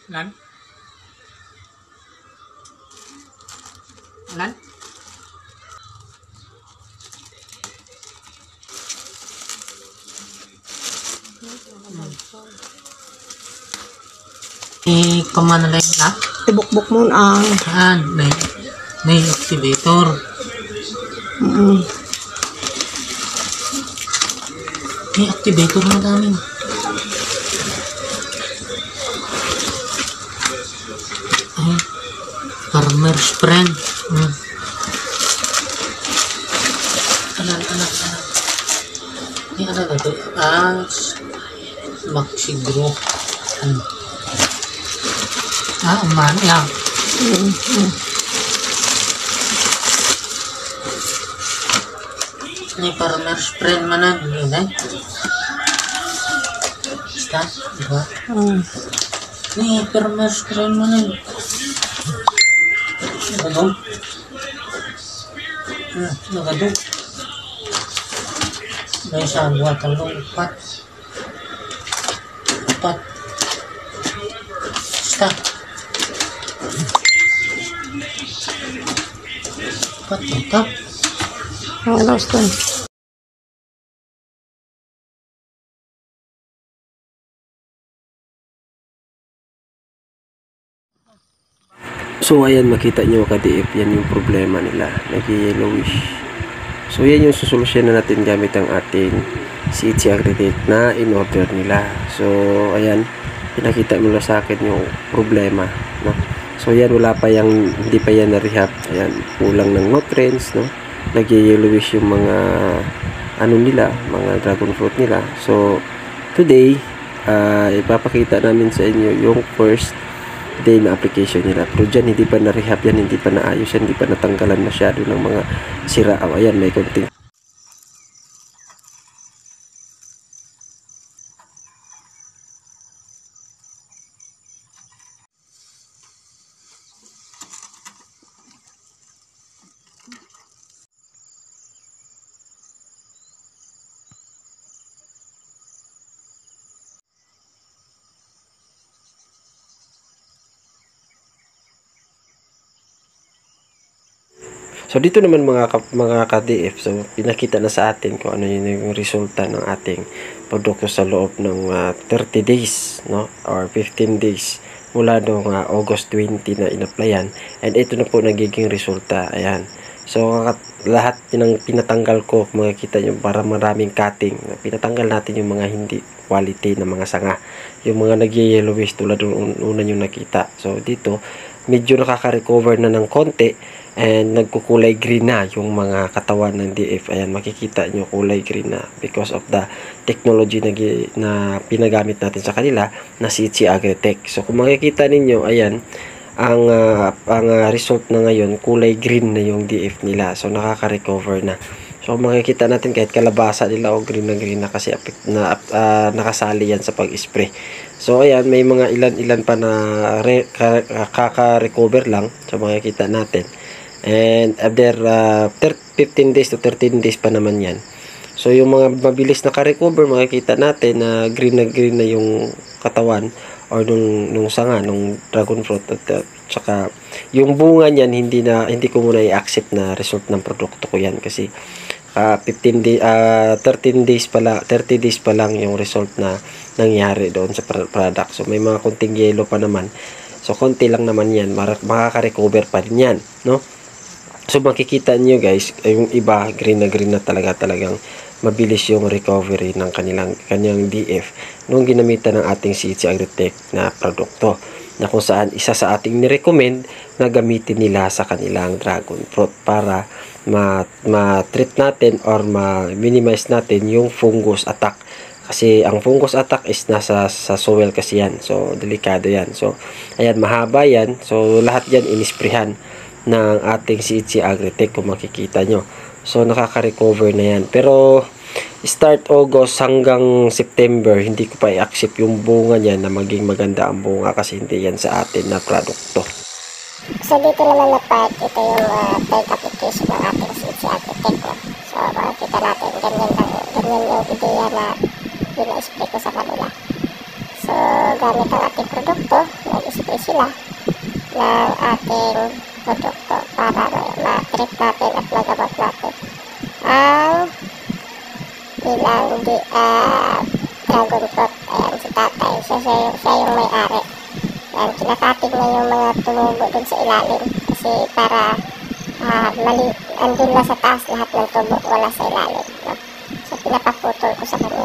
Lan? Lan? Kumana lang na? Tibukbuk mo ang May activator. May activator na dami. Farmer's friend. Anak. Ini ano na ito? Maxi Group. Aman yan. Ini farmer's friend mana dulu deh. Start, diba? Ini farmer's friend mana? Nagadog. Nagadog. May sagwa talong upat. Stop. Upat tetap. halos doon. So ayan, makita nyo ka-DF, yan yung problema nila, nag-yellowish. So yan yung susolusyon na natin gamit ang ating CHC Agritech na in-order nila. So ayan, pinakita mo na sa akin yung problema, no? So yan, wala pa yung, hindi pa yan na-rehab. Ayan, kulang ng nutrients, no? Nag-yellowish yung mga ano nila, mga dragon fruit nila. So today, ipapakita namin sa inyo yung first day na application nila. Pero dyan, hindi pa na-rehab yan, hindi pa naayos yan, hindi pa natanggalan masyado ng mga sira. Ayan, may konting So dito naman mga ka-DF, so pinakita na sa atin kung ano yung resulta ng ating produkto sa loob ng 30 days, no, or 15 days mula noong August 20 na in-applyan, and ito na po nagiging resulta. Ayan, so lahat ng pinatanggal ko, makikita nyo, para maraming cutting, pinatanggal natin yung mga hindi quality na mga sanga, yung mga nag-yellowish tulad ng una nyo nakita. So dito medyo nakaka-recover na ng konti, and nagkukulay green na yung mga katawan ng DF. Ayan, makikita nyo kulay green na because of the technology na pinagamit natin sa kanila na CHC Agritech. So kung makikita ninyo, ayan, ang result na ngayon, kulay green na yung DF nila. So nakaka-recover na. So makikita natin kahit kalabasa nila, o green na kasi nakasali yan sa pag-spray. So ayan, may mga ilan pa na kaka-recover lang. So makikita natin. And after 15 days to 13 days pa naman yan. So yung mga mabilis na ka-recover, makikita natin na green na yung katawan or nung sanga, nung dragon fruit, at saka yung bunga niyan, hindi ko muna i-accept na result ng produkto ko yan, kasi 13 days pa lang yung result na nangyari doon sa product. So may mga konting yellow pa naman. So konti lang naman yan, makaka-recover pa din yan, no? So makikita nyo guys, yung iba green na talagang mabilis yung recovery ng kanyang DF nung ginamitan ng ating CHC Agritech na produkto, na kung saan isa sa ating nirecommend na gamitin nila sa kanilang dragon fruit para ma-treat natin or ma-minimize natin yung fungus attack. Kasi ang fungus attack is nasa sa soil kasi yan. So delikado yan. So ayan, mahaba yan. So lahat yan inisprehan ng ating CHC Agritech, kung makikita nyo. So nakaka-recover na yan. Pero start August hanggang September, hindi ko pa i-accept yung bunga niya na maging maganda ang bunga, kasi hindi yan sa atin na produkto. So dito naman na part, ito yung third application ng ating CHC Agritech. So makikita natin, ganyan yung ideya na ina-spray ko sa kanila. So gamit ang ating produkto, nag-spray sila ng ating produkto para ma-treat natin at magamot natin ang ilang dragon fruit. Ayan, si tatay, siya yung may-ari. Ayan, kinakating na yung mga tumubo dun sa ilalim kasi para andun na sa taas lahat ng tubo, wala sa ilalim, no? So pinapaputol ko sa kanya.